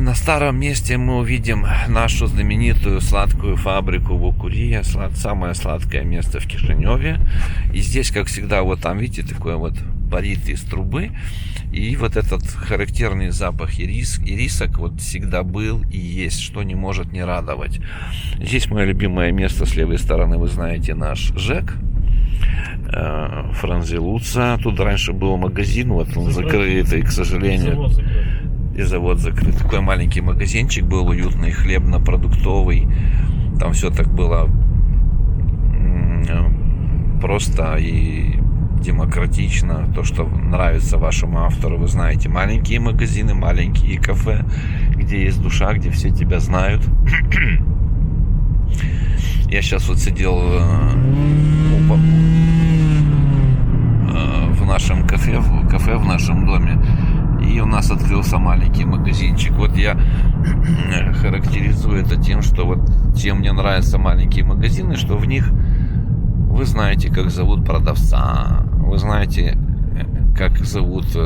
На старом месте мы увидим нашу знаменитую сладкую фабрику Вокурия, самое сладкое место в Кишиневе. И здесь, как всегда, вот там, видите, такой вот парит из трубы. И вот этот характерный запах ирисок вот всегда был и есть, что не может не радовать. Здесь мое любимое место с левой стороны, вы знаете, наш ЖЭК. Франзи Луца. Тут раньше был магазин, вот он закрытый, к сожалению. И завод закрыт. Такой маленький магазинчик был, уютный, хлебно-продуктовый. Там все так было просто и демократично. То, что нравится вашему автору. Вы знаете, маленькие магазины, маленькие кафе, где есть душа, где все тебя знают. Я сейчас вот сидел в нашем кафе в нашем доме. И у нас открылся маленький магазинчик. Вот я характеризую это тем, что вот чем мне нравятся маленькие магазины, что в них вы знаете, как зовут продавца, вы знаете, как зовут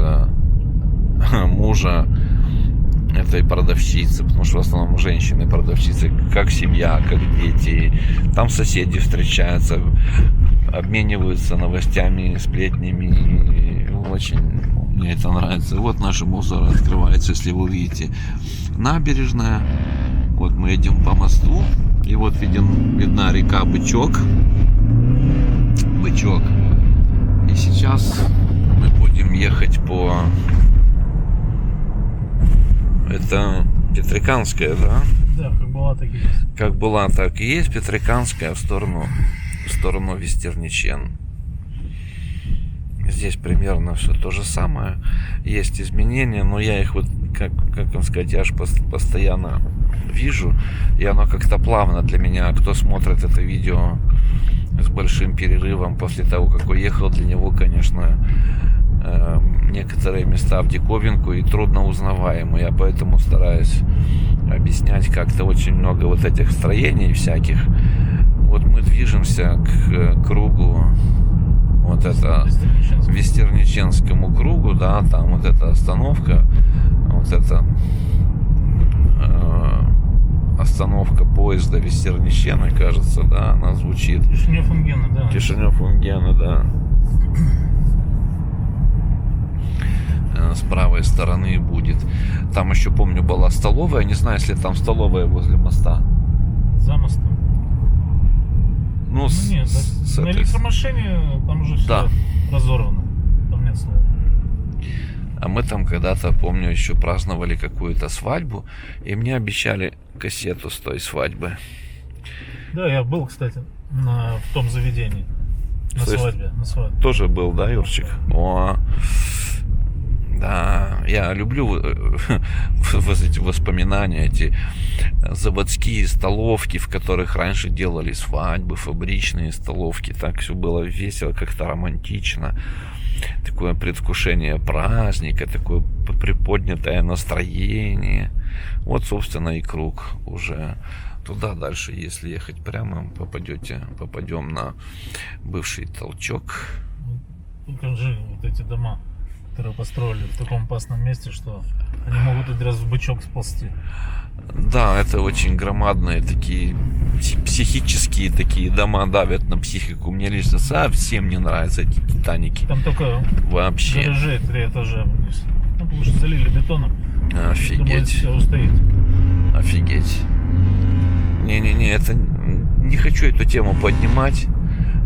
мужа этой продавщицы, потому что в основном женщины продавщицы, как семья, как дети. Там соседи встречаются, обмениваются новостями, сплетнями. Очень мне это нравится. Вот наш мусор открывается, если вы видите. Набережная. Вот мы идем по мосту. И вот видна река Бычок. И сейчас мы будем ехать по... Это Петриканская, да? Да, как была, так и есть. Как была, так и есть. Петриканская в сторону Вестерничен. Здесь примерно все то же самое. Есть изменения, но я их вот, как вам сказать, я аж постоянно вижу. И оно как-то плавно для меня. Кто смотрит это видео с большим перерывом после того, как уехал, для него, конечно, некоторые места в диковинку и трудно узнаваемые. Я поэтому стараюсь объяснять как-то очень много вот этих строений всяких. Вот мы движемся к кругу, вот это Вестерниченскому кругу, да, там вот эта остановка, вот это остановка поезда Вестерничена, кажется, да, она звучит. Кишинев-Унгена, да. Кишинев-Унгена, да. С правой стороны будет. Там еще, помню, была столовая. Не знаю, если там столовая возле моста. За мостом. Ну, Нет, на электромашине там уже да. Все разорвано. Там нет слова. А мы там когда-то, помню, еще праздновали какую-то свадьбу, и мне обещали кассету с той свадьбы. Да, я был, кстати, в том заведении. На свадьбе. Тоже был, да, Юрчик? О, да, я люблю эти воспоминания, эти заводские столовки, в которых раньше делали свадьбы, фабричные столовки. Так все было весело, как-то романтично. Такое предвкушение праздника, такое приподнятое настроение. Вот, собственно, и круг уже. Туда дальше, если ехать прямо, попадем на бывший толчок. Покажи вот эти дома, которые построили в таком опасном месте, что они могут один раз в бычок сползти. Да, это очень громадные такие психические такие дома, давят на психику. Мне лично совсем не нравятся эти Титаники. Там только вообще гаражи 3 этажа вниз. Ну, потому что залили бетоном. Офигеть. Думаю, все устоит. Офигеть. Не-не-не, это... Не хочу эту тему поднимать.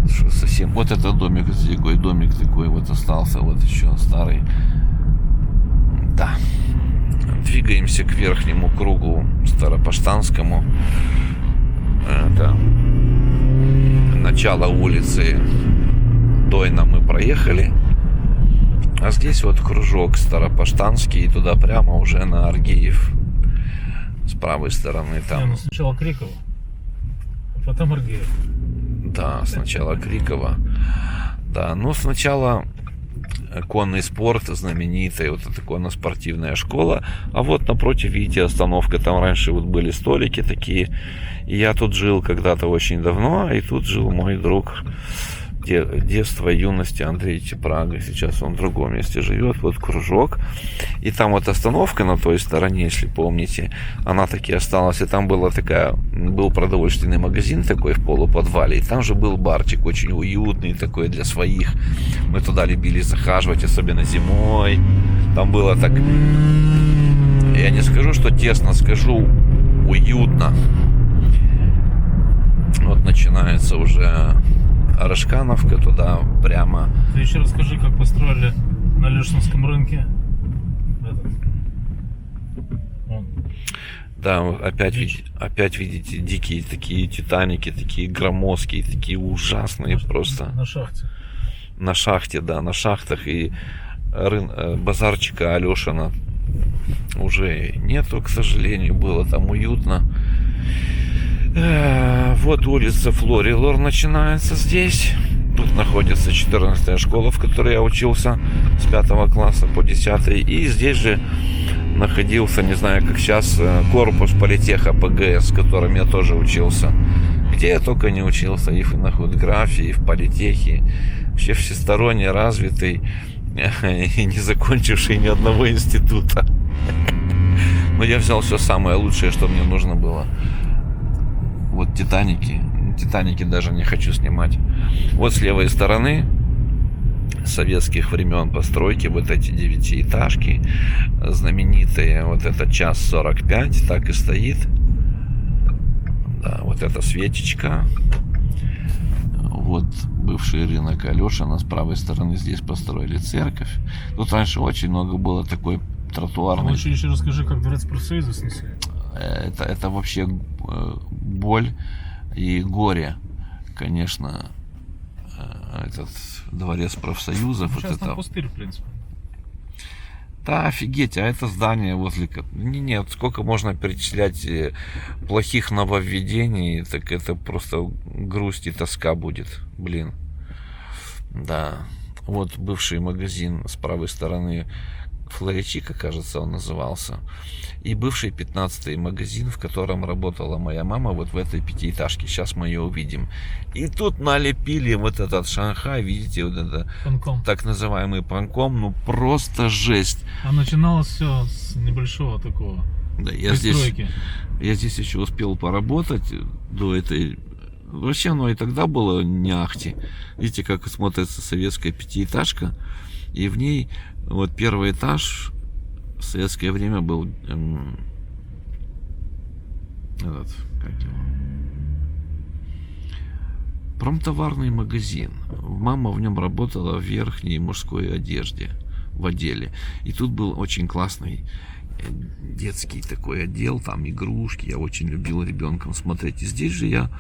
Что совсем... Вот этот домик такой вот остался, вот еще старый. Да. Двигаемся к верхнему кругу Старопоштанскому. Это начало улицы Дойна мы проехали. А здесь вот кружок Старопоштанский, и туда прямо уже на Аргеев. С правой стороны там. Ну сначала Криково, а потом Аргеев. Да, сначала Криково. Да, ну сначала конный спорт, знаменитая вот эта конно-спортивная школа. А вот напротив, видите, остановка. Там раньше вот были столики такие. И я тут жил когда-то очень давно. И тут жил мой друг детства, юности Андрея Чепрага. Сейчас он в другом месте живет. Вот кружок. И там вот остановка на той стороне, если помните, она таки осталась. И там был продовольственный магазин такой в полуподвале. И там же был барчик очень уютный такой для своих. Мы туда любили захаживать, особенно зимой. Там было так... Я не скажу, что тесно, скажу уютно. Вот начинается уже Рожкановка, туда прямо. Ты еще расскажи, как построили на Лешинском рынке. Вон. Да, опять видите дикие такие титаники, такие громоздкие, такие ужасные просто. На шахте. На шахте, да, на шахтах. И базарчика Алешина уже нету, к сожалению, было там уютно. Вот улица Флорилор начинается здесь. Тут находится 14-я школа, в которой я учился с 5 класса по 10. И здесь же находился, не знаю, как сейчас, корпус политеха ПГС, в котором я тоже учился. Где я только не учился, и на худграфии, и в политехе. Вообще всесторонне развитый и не закончивший ни одного института. Но я взял все самое лучшее, что мне нужно было. Вот Титаники даже не хочу снимать. Вот с левой стороны советских времен постройки вот эти 9-этажки знаменитые. Вот это час 45, так и стоит. Да, вот эта свечечка. Вот бывший рынок Алешина. С правой стороны здесь построили церковь. Тут раньше очень много было такой тротуарной... А еще расскажи, как дворец профсоюза снесли. Это вообще боль и горе, конечно, этот дворец профсоюзов. Сейчас вот там это... пустырь, в принципе. Да, офигеть, а это здание возле... Нет, сколько можно перечислять плохих нововведений, так это просто грусть и тоска будет, блин. Да, вот бывший магазин с правой стороны, Флоричика, кажется, он назывался. И бывший 15-й магазин, в котором работала моя мама, вот в этой 5-этажке. Сейчас мы ее увидим. И тут налепили вот этот Шанхай, видите, вот это Панком. так называемый панком, ну просто жесть. А начиналось все с небольшого такого. Да, я здесь еще успел поработать до этой. Вообще оно и тогда было не ахти. Видите, как смотрится советская 5-этажка. И в ней вот первый этаж в советское время был промтоварный магазин. Мама в нем работала в верхней мужской одежде, в отделе. И тут был очень классный детский такой отдел, там игрушки. Я очень любил ребенком смотреть. И здесь же я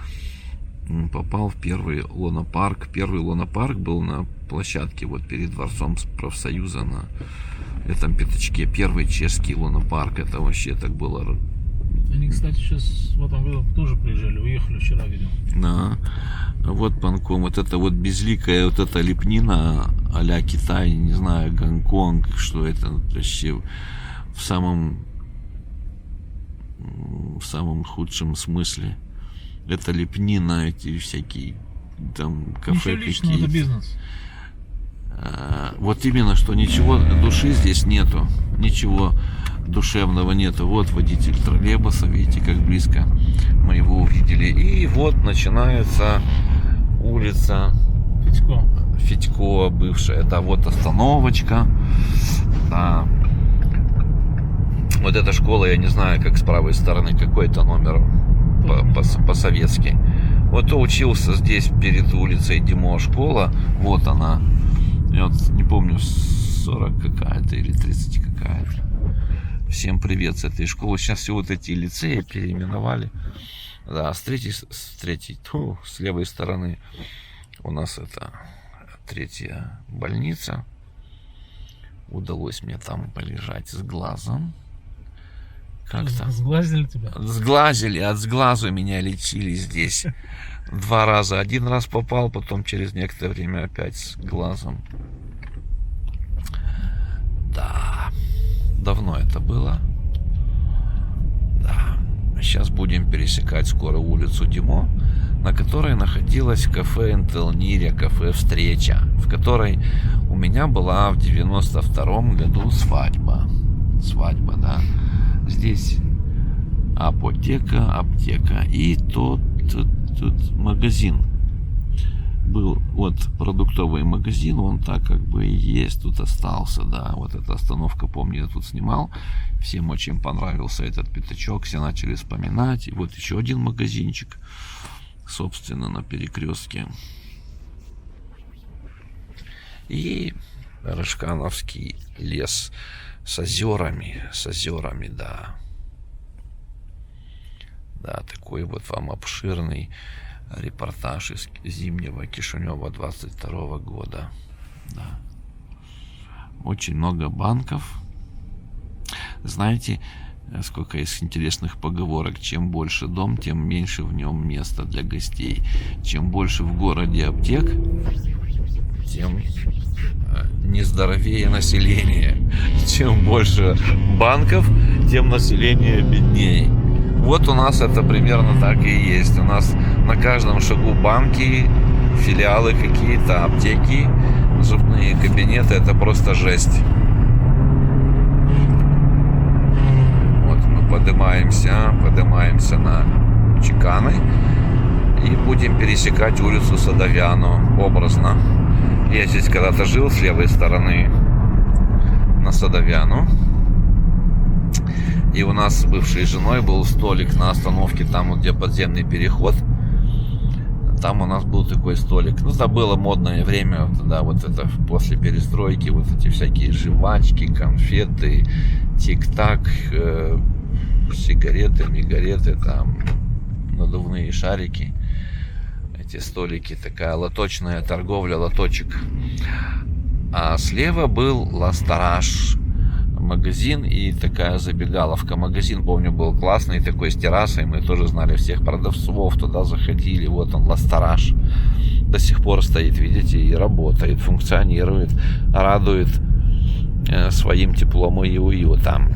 попал в первый лунопарк. Первый лунопарк был на площадке вот перед дворцом профсоюза на этом пятачке. Первый чешский лунопарк. Это вообще так было. Они, кстати, сейчас в этом году тоже приезжали, уехали вчера, видел. Да. Вот панком. Вот это вот безликая вот эта лепнина а-ля Китай, не знаю, Гонконг, что это вообще в самом худшем смысле. Это лепнина, эти всякие там кафе какие-то. Это бизнес. Вот именно, что ничего души здесь нету, ничего душевного нету. Вот водитель троллейбуса, видите, как близко мы его увидели. И вот начинается улица Федько, бывшая. Да, вот остановочка. Да. Вот эта школа, я не знаю, как с правой стороны, какой-то номер по-советски. Вот учился здесь перед улицей Димо школа. Вот она. Я вот не помню, 40 какая-то или 30 какая-то. Всем привет с этой школы. Сейчас все вот эти лицеи переименовали. Да, с левой стороны у нас это 3-я больница. Удалось мне там полежать с глазом. Как-то. Сглазили тебя? Сглазили, от сглазу меня лечили здесь 2 раза. 1 раз попал, потом через некоторое время опять с глазом. Да, давно это было. Да, сейчас будем пересекать скоро улицу Димо. на которой находилось кафе Интелнире, кафе «Встреча», в которой у меня была в 92-м году свадьба. Свадьба, да. Здесь аптека. И тут магазин. Был вот продуктовый магазин, он так как бы и есть, тут остался, да. Вот эта остановка, помню, я тут снимал. Всем очень понравился этот пятачок, все начали вспоминать. И вот еще один магазинчик, собственно, на перекрестке. И Рыжкановский лес с озерами, да. Да, такой вот вам обширный репортаж из зимнего Кишинева 22 года. Да. Очень много банков. Знаете, сколько есть интересных поговорок. Чем больше дом, тем меньше в нем места для гостей. Чем больше в городе аптек, тем нездоровее население. Чем больше банков, тем население беднее. Вот у нас это примерно так и есть. У нас на каждом шагу банки, филиалы какие-то, аптеки, зубные кабинеты. Это просто жесть. Вот мы поднимаемся на Чеканы и будем пересекать улицу Садовяну образно. Я здесь когда-то жил с левой стороны на Садовяну. И у нас с бывшей женой был столик на остановке, там вот где подземный переход. Там у нас был такой столик. Ну, это было модное время, да, вот это после перестройки, вот эти всякие жвачки, конфеты, тик-так, сигареты, мигареты, там, надувные шарики. Эти столики, такая лоточная торговля, лоточек. А слева был Ластараш магазин и такая забегаловка. Магазин, помню, был классный, такой с террасой. Мы тоже знали всех продавцов, туда заходили. Вот он, Ластараш. До сих пор стоит, видите, и работает, функционирует, радует своим теплом и уютом.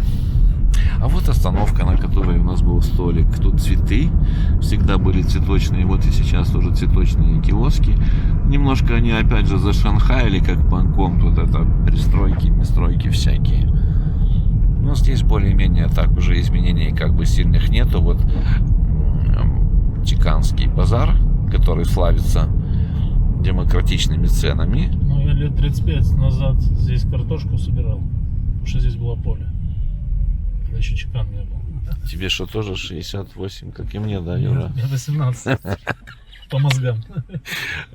А вот остановка, на которой у нас был столик. Тут цветы. Всегда были цветочные. Вот и сейчас тоже цветочные киоски. Немножко они опять же зашанхаили, как банком. Тут это пристройки, местройки всякие. Но здесь более-менее так уже изменений как бы сильных нету. Вот Чеканский базар, который славится демократичными ценами. Ну, я лет 35 назад здесь картошку собирал, потому что здесь было поле. Когда еще Чекан не был. Тебе что, тоже 68, как и мне, да, Юра? Мне 18. По мозгам.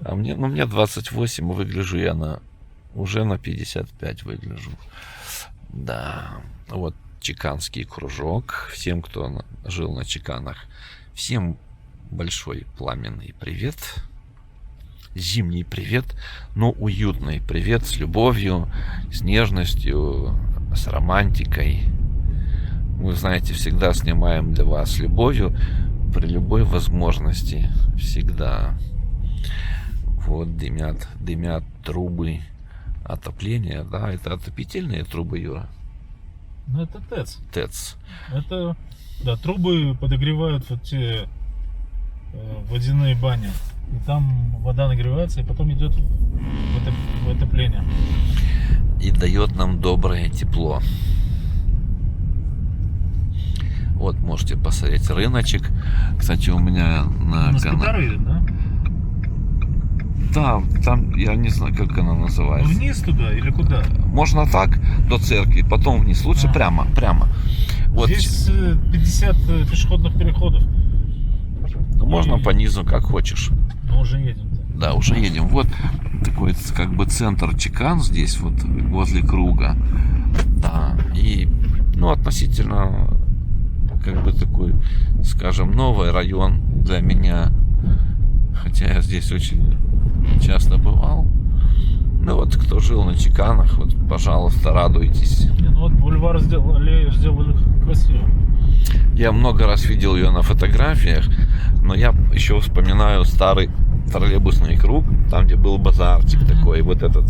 А мне 28, выгляжу я уже на 55 выгляжу. Да, вот Чеканский кружок. Всем, кто жил на Чеканах, всем большой пламенный привет. Зимний привет, но уютный привет с любовью, с нежностью, с романтикой. Мы, знаете, всегда снимаем для вас с любовью при любой возможности. Всегда. Вот дымят трубы отопления. Да, это отопительные трубы, Юра? Ну, это ТЭЦ. ТЭЦ. Это, да, трубы подогревают вот те водяные бани. И там вода нагревается, и потом идет в отопление. И дает нам доброе тепло. Вот, можете посмотреть рыночек. Кстати, у меня на канале... да? Да, там, я не знаю, как она называется. Вниз туда или куда? Можно так, до церкви, потом вниз. Лучше прямо. Вот. Здесь 50 пешеходных переходов. Ну, можно по низу, как хочешь. Но уже едем. Да, уже едем. Вот такой как бы центр Чекан здесь, вот возле круга. Да, и, ну, относительно как бы такой, скажем, новый район для меня. Хотя я здесь очень часто бывал. Ну вот, кто жил на Чеканах, вот, пожалуйста, радуйтесь. Ну вот бульвар сделали красиво. Я много раз видел ее на фотографиях, но я еще вспоминаю старый троллейбусный круг, там, где был базарчик такой, вот этот.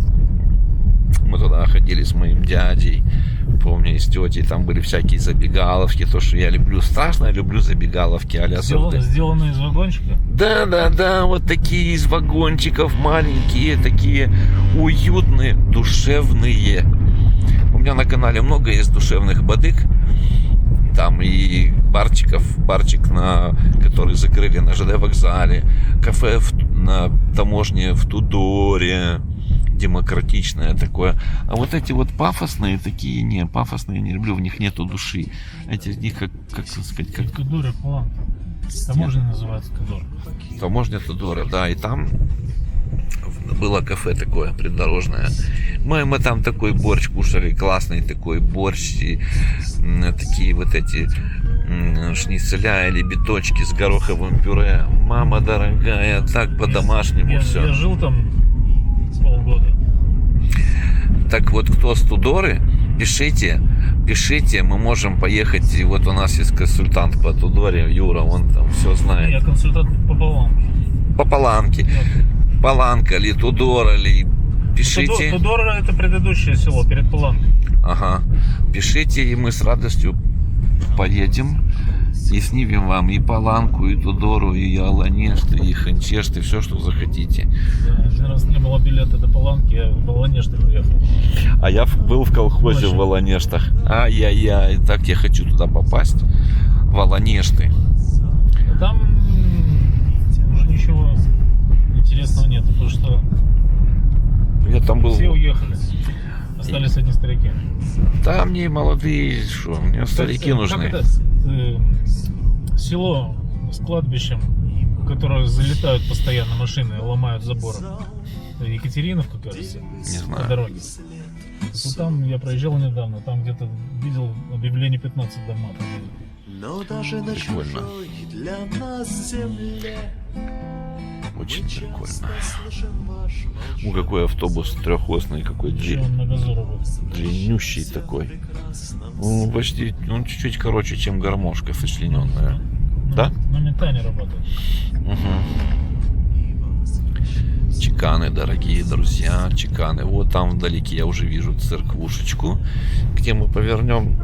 Мы туда ходили с моим дядей, Помню, с тетей там были всякие забегаловки, то, что я люблю, страшно люблю забегаловки а-ля Сделаны из вагончика? Да, вот такие из вагончиков, маленькие, такие уютные, душевные. У меня на канале много есть душевных бадык. Там и барчик, который закрыли на ЖД вокзале, кафе на таможне в Тудоре, демократичное такое. А вот эти вот пафосные такие, пафосные не люблю, в них нету души. Эти из них, как сказать, как... Тудоры, план. Таможня называется Тудор. Таможня Тудора, да, и там было кафе такое придорожное. Мы там такой борщ кушали, классный такой борщ, и такие вот эти шницеля или биточки с гороховым пюре. Мама дорогая, так по-домашнему все. Я жил там полгода. Так вот, кто с Тудоры, пишите, мы можем поехать. И вот у нас есть консультант по Тудоре, Юра, он там все знает. Я консультант по Паланке. По Паланке. Паланка ли, Тудора ли, пишите. Тудора это предыдущее село перед Паланкой. Ага, пишите, и мы с радостью поедем и снимем вам и Паланку, и Тудору, и Аланешты, и Ханчешты, все, что захотите. Да, один раз не было билета до Паланки, я в Аланешты приехал. А я был в колхозе Ночью. в Аланештах. Ай-яй-яй, так я хочу туда попасть, в Аланешты. А там уже ничего интересного нет, потому что Я там был. все уехали. Остались одни старики. Да, мне молодые, что, мне старики Как нужны. это, село с кладбищем, в которое залетают постоянно машины, ломают заборы. Екатериновка, кажется, Не по знаю. дороге. Вот там я проезжал недавно, там где-то видел объявление 15 дома. Там были. Но даже на Прикольно. чужой для нас земле Очень прикольно. слышим ваш Ну, какой автобус трехосный, какой Еще он на газу работает. длиннющий такой. Ну, почти, чуть-чуть короче, чем гармошка сочлененная. Да? На метане работает. Чеканы, дорогие друзья, чеканы. Вот там вдалеке я уже вижу церквушечку, где мы повернем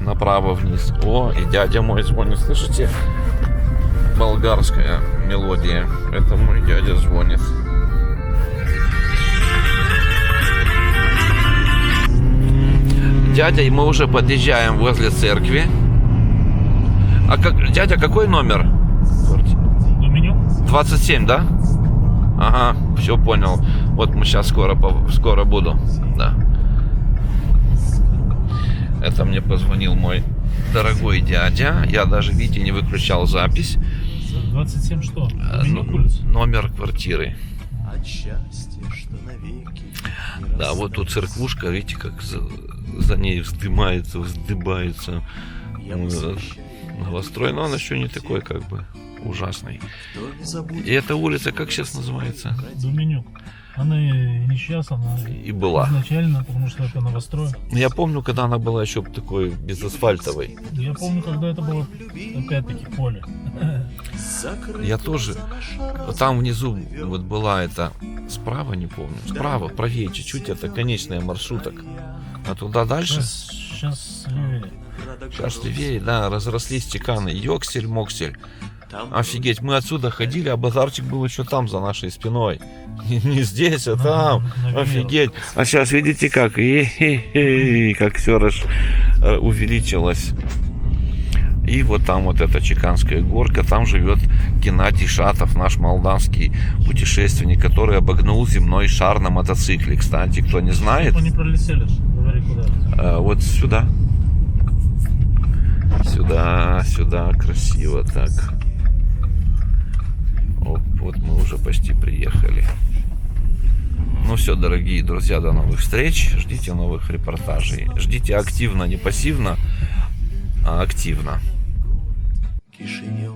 направо вниз. О, и дядя мой звонит, слышите? Болгарская мелодия. Это мой дядя звонит. Дядя, и мы уже подъезжаем возле церкви. А как, дядя, какой номер? Ну, меню? 27, да? Ага, все понял. Вот мы сейчас скоро буду. Да. Это мне позвонил мой дорогой дядя. Я даже, видите, не выключал запись. 27 что? Меню улиц. Номер квартиры. от счастья, что навеки. Да, вот тут церквушка, видите, как за ней вздыбается новострой. Но он еще не такой, как бы, ужасный. И эта улица, как сейчас называется? Думенюк. Она и не сейчас, она И была. изначально, потому что это новострой. Я помню, когда она была еще такой безасфальтовой. Я помню, когда это было опять-таки поле. Я тоже. Там внизу вот была эта, справа, не помню, справа, правее чуть-чуть, это конечная маршруток. А туда дальше? Сейчас левее. Сейчас левее, да, разрослись чеканы. Йоксель-моксель. Офигеть, мы отсюда ходили, а базарчик был еще там, за нашей спиной. Не здесь, а там. Офигеть. А сейчас видите как? Как все увеличилось. И вот там вот эта Чеканская горка, там живет Геннадий Шатов, наш молдавский путешественник, который обогнул земной шар на мотоцикле. Кстати, кто не знает, Мы не пролетели, говори куда. вот сюда. Сюда, красиво так. Оп, вот мы уже почти приехали. Ну все, дорогие друзья, до новых встреч. Ждите новых репортажей. Ждите активно, не пассивно, а активно. Кишинев.